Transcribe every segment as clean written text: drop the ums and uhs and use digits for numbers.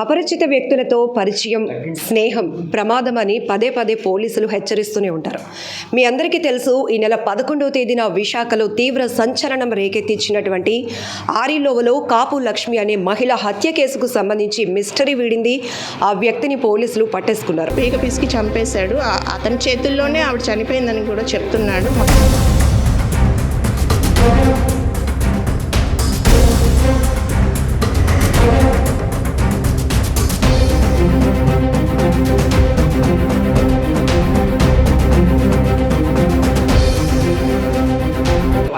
అపరిచిత వ్యక్తులతో పరిచయం, స్నేహం ప్రమాదమని పదే పదే పోలీసులు హెచ్చరిస్తూనే ఉంటారు. మీ అందరికీ తెలుసు, ఈ నెల 11వ తేదీన విశాఖలో తీవ్ర సంచలనం రేకెత్తించినటువంటి ఆరిలోవలో కాపు లక్ష్మి అనే మహిళ హత్య కేసుకు సంబంధించి మిస్టరీ వీడింది. ఆ వ్యక్తిని పోలీసులు పట్టేసుకున్నారు. పీక పిసికి చంపేశాడు. అతని చేతుల్లోనే ఆవిడ చనిపోయిందని కూడా చెప్తున్నాడు.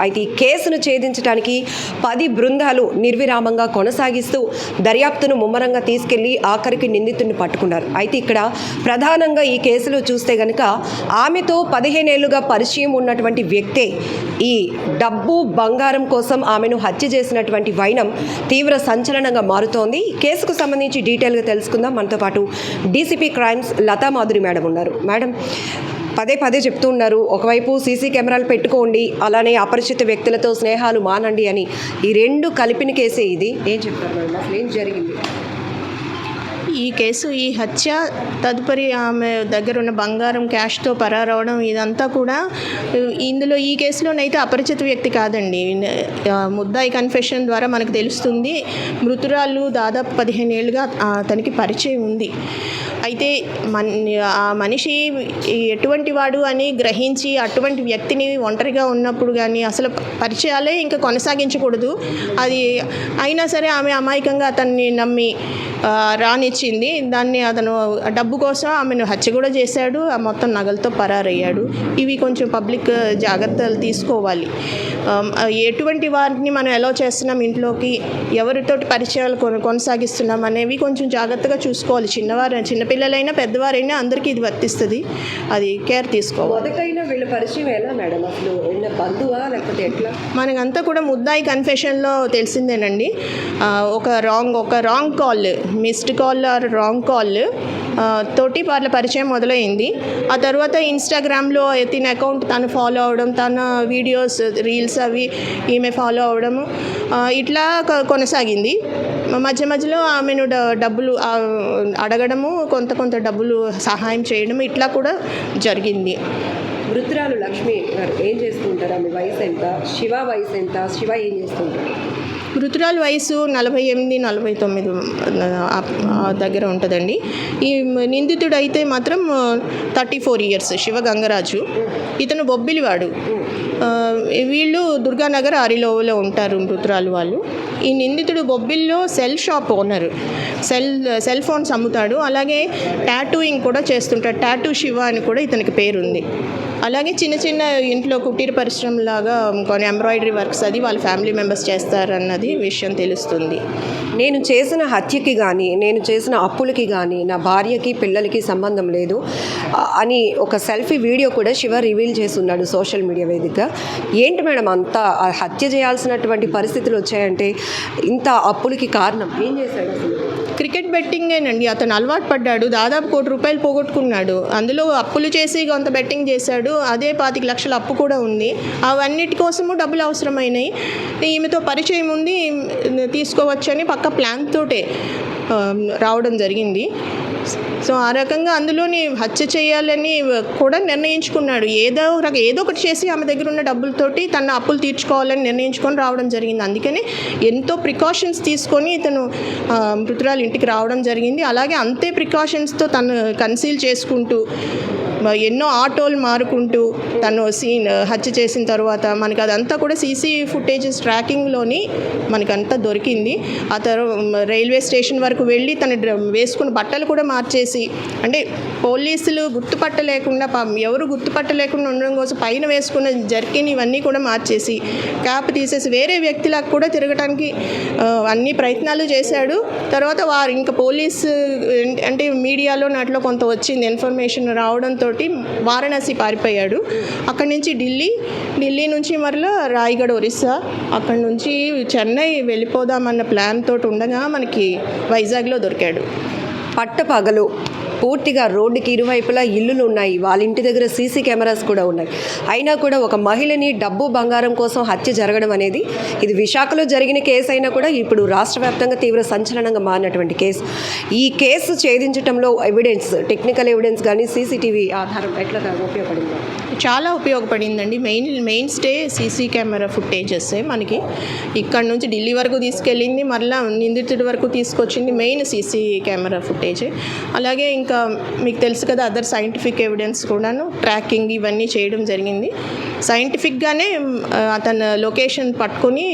అయితే ఈ కేసును ఛేదించడానికి 10 బృందాలు నిర్విరామంగా కొనసాగిస్తూ దర్యాప్తును ముమ్మరంగా తీసుకెళ్లి ఆఖరికి నిందితుడిని పట్టుకున్నారు. అయితే ఇక్కడ ప్రధానంగా ఈ కేసులో చూస్తే గనుక ఆమెతో 15 ఏళ్లుగా పరిచయం ఉన్నటువంటి వ్యక్తే ఈ డబ్బు బంగారం కోసం ఆమెను హత్య చేసినటువంటి వైనం తీవ్ర సంచలనంగా మారుతోంది. ఈ కేసుకు సంబంధించి డీటెయిల్గా తెలుసుకుందాం. మనతో పాటు DCP crimes Latha Madhuri madam ఉన్నారు. మేడం, పదే చెప్తూ ఉన్నారు, ఒకవైపు సీసీ కెమెరాలు పెట్టుకోండి, అలానే అపరిచిత వ్యక్తులతో స్నేహాలు మానండి అని. ఈ రెండు కలిపిన కేసే ఇది. ఏం చెప్తారు మేడం, అసలు ఏం జరిగింది? ఈ కేసు, ఈ హత్య, తదుపరి ఆమె దగ్గర ఉన్న బంగారం క్యాష్తో పరారవడం, ఇదంతా కూడా ఇందులో ఈ కేసులోనైతే అపరిచిత వ్యక్తి కాదండి. ముద్దాయి కన్ఫెషన్ ద్వారా మనకు తెలుస్తుంది. మృతురాలు దాదాపు 15 ఏళ్ళుగా తనకి పరిచయం ఉంది. అయితే ఆ మనిషి ఎటువంటి వాడు అని గ్రహించి అటువంటి వ్యక్తిని ఒంటరిగా ఉన్నప్పుడు కానీ అసలు పరిచయాలే ఇంకా కొనసాగించకూడదు. అది అయినా సరే ఆమె అమాయకంగా అతన్ని నమ్మి రానిచ్చింది. దాన్ని అతను డబ్బు కోసం ఆమెను హత్య కూడా చేశాడు. ఆ మొత్తం నగలతో పరారయ్యాడు. ఇవి కొంచెం పబ్లిక్ జాగ్రత్తలు తీసుకోవాలి. ఎటువంటి వారిని మనం ఎలా చేస్తున్నాం, ఇంట్లోకి ఎవరితోటి పరిచయాలు కొనసాగిస్తున్నాం అనేవి కొంచెం జాగ్రత్తగా చూసుకోవాలి. చిన్నపిల్లలైనా పెద్దవారైనా అందరికీ ఇది వర్తిస్తుంది. అది కేర్ తీసుకోవాలి. మొదటైనా వీళ్ళ పరిచయం ఎలా మేడం, అసలు బంధువా లేకపోతే ఎట్లా? మనకంతా కూడా ముద్దాయి కన్ఫెషన్లో తెలిసిందేనండి. ఒక wrong call, missed call or wrong call తోటి వాళ్ళ పరిచయం మొదలైంది. ఆ తర్వాత ఇన్స్టాగ్రామ్లో తిన అకౌంట్ తను ఫాలో అవడం, తన వీడియోస్, రీల్స్ అవి ఈమె ఫాలో అవడము, ఇట్లా కొనసాగింది. మధ్యలో ఆమెను డబ్బులు అడగడము, కొంత డబ్బులు సహాయం చేయడం, ఇట్లా కూడా జరిగింది. మృతురాలు లక్ష్మి గారు ఏం చేస్తుంటారు? ఆమె వయసు ఎంత? శివ వయసు ఎంత? శివ ఏం చేస్తుంటారు? మృతురాలు వయసు 48-49 దగ్గర ఉంటుందండి. ఈ నిందితుడు అయితే మాత్రం 34 ఇయర్స్, శివ గంగరాజు. ఇతను బొబ్బిలివాడు. వీళ్ళు దుర్గానగర్ ఆరిలోవలో ఉంటారు మృతురాలు వాళ్ళు. ఈ నిందితుడు బొబ్బిల్లో cell shop owner. Cell phones అమ్ముతాడు. అలాగే టాటూయింగ్ కూడా చేస్తుంటాడు. టాటూ శివ అని కూడా ఇతనికి పేరుంది. అలాగే చిన్న ఇంట్లో కుటీర పరిశ్రమలాగా కొన్ని ఎంబ్రాయిడరీ వర్క్స్ అది వాళ్ళ ఫ్యామిలీ మెంబర్స్ చేస్తారన్నది విషయం తెలుస్తుంది. నేను చేసిన హత్యకి కానీ, నేను చేసిన అప్పులకి కానీ నా భార్యకి పిల్లలకి సంబంధం లేదు అని ఒక సెల్ఫీ వీడియో కూడా శివ రివీల్ చేస్తున్నాడు సోషల్ మీడియా వేదికగా. ఏంటి మేడం అంత హత్య చేయాల్సినటువంటి పరిస్థితులు వచ్చాయంటే ఇంత అప్పులకి కారణం ఏం చేశాడు? అసలు క్రికెట్ బెట్టింగేనండి. అతను అలవాటు పడ్డాడు. దాదాపు ₹1 కోటి పోగొట్టుకున్నాడు. అందులో అప్పులు చేసి కొంత బెట్టింగ్ చేశాడు. అదే 25 లక్షల అప్పు కూడా ఉంది. అవన్నిటి కోసము డబ్బులు అవసరమైనాయి. ఈమెతో పరిచయం ఉంది, తీసుకోవచ్చని పక్క ప్లాన్ తోటే రావడం జరిగింది. సో ఆ రకంగా అందులోని హత్య చేయాలని కూడా నిర్ణయించుకున్నాడు. ఏదో ఒకటి చేసి ఆమె దగ్గర ఉన్న డబ్బులతోటి తన అప్పులు తీర్చుకోవాలని నిర్ణయించుకొని రావడం జరిగింది. అందుకని ఎంతో ప్రికాషన్స్ తీసుకొని ఇతను మృతురాలు ఇంటికి రావడం జరిగింది. అలాగే అంతే ప్రికాషన్స్తో తను కన్సీల్ చేసుకుంటూ ఎన్నో ఆటోలు మారుకుంటూ తను హత్య చేసిన తర్వాత మనకి అదంతా కూడా సీసీ ఫుటేజెస్ ట్రాకింగ్లోని మనకంతా దొరికింది. ఆ తర్వాత రైల్వే స్టేషన్ వరకు వెళ్ళి తను వేసుకున్న బట్టలు కూడా మార్చేసి, అంటే పోలీసులు గుర్తుపట్టలేకుండా ఎవరు గుర్తుపట్టలేకుండా ఉండడం కోసం పైన వేసుకున్న జర్కిన్ ఇవన్నీ కూడా మార్చేసి క్యాప్ తీసేసి వేరే వ్యక్తిలాగా కూడా తిరగడానికి అన్ని ప్రయత్నాలు చేశాడు. తర్వాత ఇంకా పోలీసు అంటే మీడియాలో నాట్లో కొంత వచ్చింది ఇన్ఫర్మేషన్ రావడంతో వారణాసి పారిపోయాడు. అక్కడి నుంచి ఢిల్లీ నుంచి మరలా రాయగఢ్, ఒరిస్సా, అక్కడి నుంచి చెన్నై వెళ్ళిపోదామన్న ప్లాన్ తోటి ఉండగా మనకి వైజాగ్లో దొరికాడు. పట్టపగలు పూర్తిగా రోడ్డుకి ఇరువైపులా ఇల్లులు ఉన్నాయి, వాళ్ళ ఇంటి దగ్గర సీసీ కెమెరాస్ కూడా ఉన్నాయి. అయినా కూడా ఒక మహిళని డబ్బు బంగారం కోసం హత్య జరగడం అనేది ఇది విశాఖలో జరిగిన కేసు అయినా కూడా ఇప్పుడు రాష్ట్ర వ్యాప్తంగా తీవ్ర సంచలనంగా మారినటువంటి కేసు. ఈ కేసు ఛేదించడంలో ఎవిడెన్స్, టెక్నికల్ ఎవిడెన్స్ కానీ సీసీటీవీ ఆధారం ఎట్లా ఉపయోగపడింది? చాలా ఉపయోగపడిందండి. Main stay CC camera footages మనకి ఇక్కడ నుంచి ఢిల్లీ వరకు తీసుకెళ్ళింది, మళ్ళీ నిందితుడి వరకు తీసుకొచ్చింది మెయిన్ సీసీ కెమెరా ఫుటేజ్. అలాగే ఇంకా మీకు తెలుసు కదా, అదర్ సైంటిఫిక్ ఎవిడెన్స్ కూడాను ట్రాకింగ్ ఇవన్నీ చేయడం జరిగింది. సైంటిఫిక్గానే అతను లొకేషన్ పట్టుకొని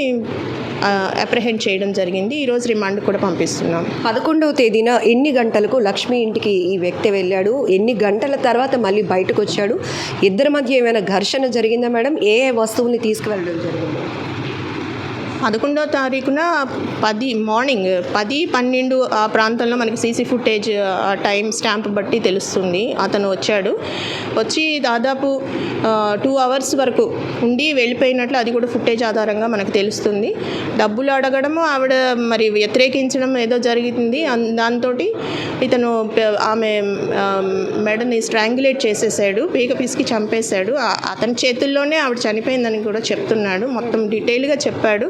అప్రహెండ్ చేయడం జరిగింది. ఈరోజు రిమాండ్ కూడా పంపిస్తున్నాం. 11వ తేదీన ఎన్ని గంటలకు లక్ష్మి ఇంటికి ఈ వ్యక్తి వెళ్ళాడు, ఎన్ని గంటల తర్వాత మళ్ళీ బయటకు వచ్చాడు, ఇద్దరి మధ్య ఏమైనా ఘర్షణ జరిగిందా మేడం? ఏ వస్తువుల్ని తీసుకువెళ్ళడం జరిగింది? 11వ తారీఖున మార్నింగ్ 10-12 ఆ ప్రాంతంలో మనకి సీసీ ఫుటేజ్ టైం స్టాంప్ బట్టి తెలుస్తుంది. అతను వచ్చి దాదాపు 2 hours వరకు ఉండి వెళ్ళిపోయినట్లు అది కూడా ఫుటేజ్ ఆధారంగా మనకు తెలుస్తుంది. డబ్బులు అడగడము, ఆవిడ మరి వ్యతిరేకించడం ఏదో జరిగింది. దాంతో ఇతను ఆమె మెడని స్ట్రాంగులేట్ చేసేసాడు, పీక పిసికి చంపేశాడు. అతని చేతుల్లోనే ఆవిడ చనిపోయిందని కూడా చెప్తున్నాడు. మొత్తం డీటెయిల్గా చెప్పాడు.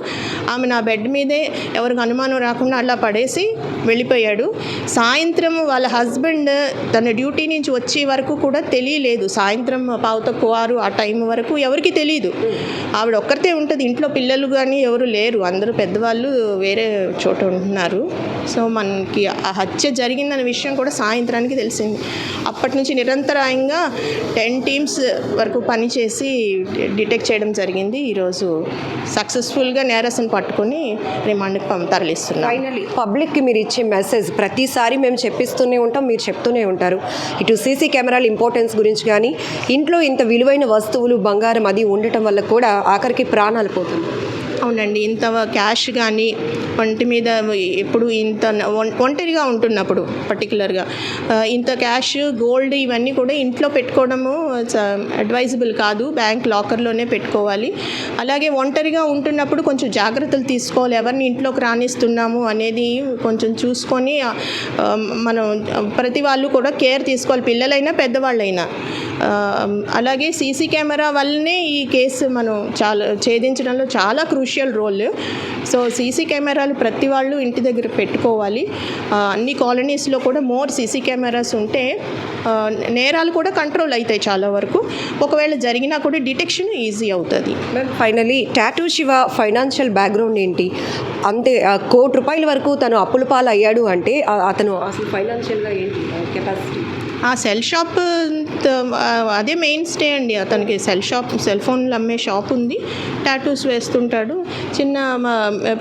ఆమె నా బెడ్ మీదే ఎవరికి అనుమానం రాకుండా అలా పడేసి వెళ్ళిపోయాడు. సాయంత్రం వాళ్ళ హస్బెండ్ తన డ్యూటీ నుంచి వచ్చే వరకు కూడా తెలియలేదు. సాయంత్రం 5:15 ఆ టైం వరకు ఎవరికి తెలియదు. ఆవిడ ఒక్కరితే ఉంటుంది ఇంట్లో, పిల్లలు కానీ ఎవరు లేరు, అందరూ పెద్దవాళ్ళు వేరే చోట ఉంటున్నారు. సో మనకి ఆ హత్య జరిగిందనే విషయం కూడా సాయంత్రానికి తెలిసింది. అప్పటి నుంచి నిరంతరాయంగా 10 teams వరకు పనిచేసి డిటెక్ట్ చేయడం జరిగింది. ఈరోజు సక్సెస్ఫుల్గా నేరస్తుని పట్టుకొని రిమాండ్కి తరలిస్తున్నాం. ఫైనల్లీ పబ్లిక్కి మీరు ఇచ్చే మెసేజ్, ప్రతిసారి మేము చెప్పిస్తూనే ఉంటాం, మీరు చెప్తూనే ఉంటారు, ఇటు సీసీ కెమెరాల ఇంపార్టెన్స్ గురించి కానీ, ఇంట్లో ఇంత విలువైన వస్తువులు బంగారం అది ఉండటం వల్ల కూడా ఆఖరికి ప్రాణాలు పోతుంది. అవునండి, ఇంత క్యాష్ కానీ ఒంటి మీద ఎప్పుడు ఇంత ఒంటరిగా ఉంటున్నప్పుడు పర్టికులర్గా ఇంత క్యాష్, గోల్డ్ ఇవన్నీ కూడా ఇంట్లో పెట్టుకోవడము అడ్వైజబుల్ కాదు. బ్యాంక్ లాకర్లోనే పెట్టుకోవాలి. అలాగే ఒంటరిగా ఉంటున్నప్పుడు కొంచెం జాగ్రత్తలు తీసుకోవాలి. ఎవరిని ఇంట్లోకి రానిస్తున్నాము అనేది కొంచెం చూసుకొని మనం ప్రతి వాళ్ళు కూడా కేర్ తీసుకోవాలి, పిల్లలైనా పెద్దవాళ్ళైనా. అలాగే సీసీ కెమెరా వల్లనే ఈ కేసు మనం ఛేదించడంలో చాలా క్రూషియల్ రోల్. సో సీసీ కెమెరాలు ప్రతి వాళ్ళు ఇంటి దగ్గర పెట్టుకోవాలి. అన్ని కాలనీస్లో కూడా మోర్ సీసీ కెమెరాస్ ఉంటే నేరాలు కూడా కంట్రోల్ అవుతాయి చాలా వరకు. ఒకవేళ జరిగినా కూడా డిటెక్షన్ ఈజీ అవుతుంది. Finally tattoo Shiva financial background ఏంటి? అంతే ₹1,00,00,000 వరకు తను అప్పుల పాలు అయ్యాడు అంటే అతను అసలు ఫైనాన్షియల్గా ఏంటి కెపాసిటీ? ఆ సెల్ షాప్ అదే మెయిన్ స్టే అండి. అతనికి సెల్ ఫోన్లు అమ్మే షాప్ ఉంది, టాటూస్ వేస్తుంటాడు. చిన్న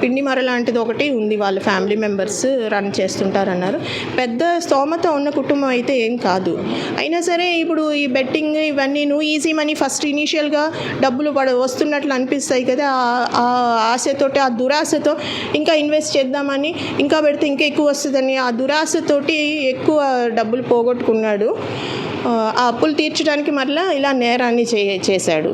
పిండి మర లాంటిది ఒకటి ఉంది, వాళ్ళ ఫ్యామిలీ మెంబర్స్ రన్ చేస్తుంటారన్నారు. పెద్ద స్తోమత ఉన్న కుటుంబం అయితే ఏం కాదు. అయినా సరే ఇప్పుడు ఈ బెట్టింగ్ ఇవన్నీ ఈజీ మనీ ఫస్ట్ ఇనీషియల్గా డబ్బులు వస్తున్నట్లు అనిపిస్తాయి కదా, ఆ ఆశతోటి, ఆ దురాశతో ఇంకా ఇన్వెస్ట్ చేద్దామని, ఇంకా పెడితే ఇంకా ఎక్కువ వస్తుందని ఆ దురాశతోటి ఎక్కువ డబ్బులు పోగొట్టుకున్నాడు. ఆ అప్పులు తీర్చడానికి మరలా ఇలా నేరాన్ని చేశాడు.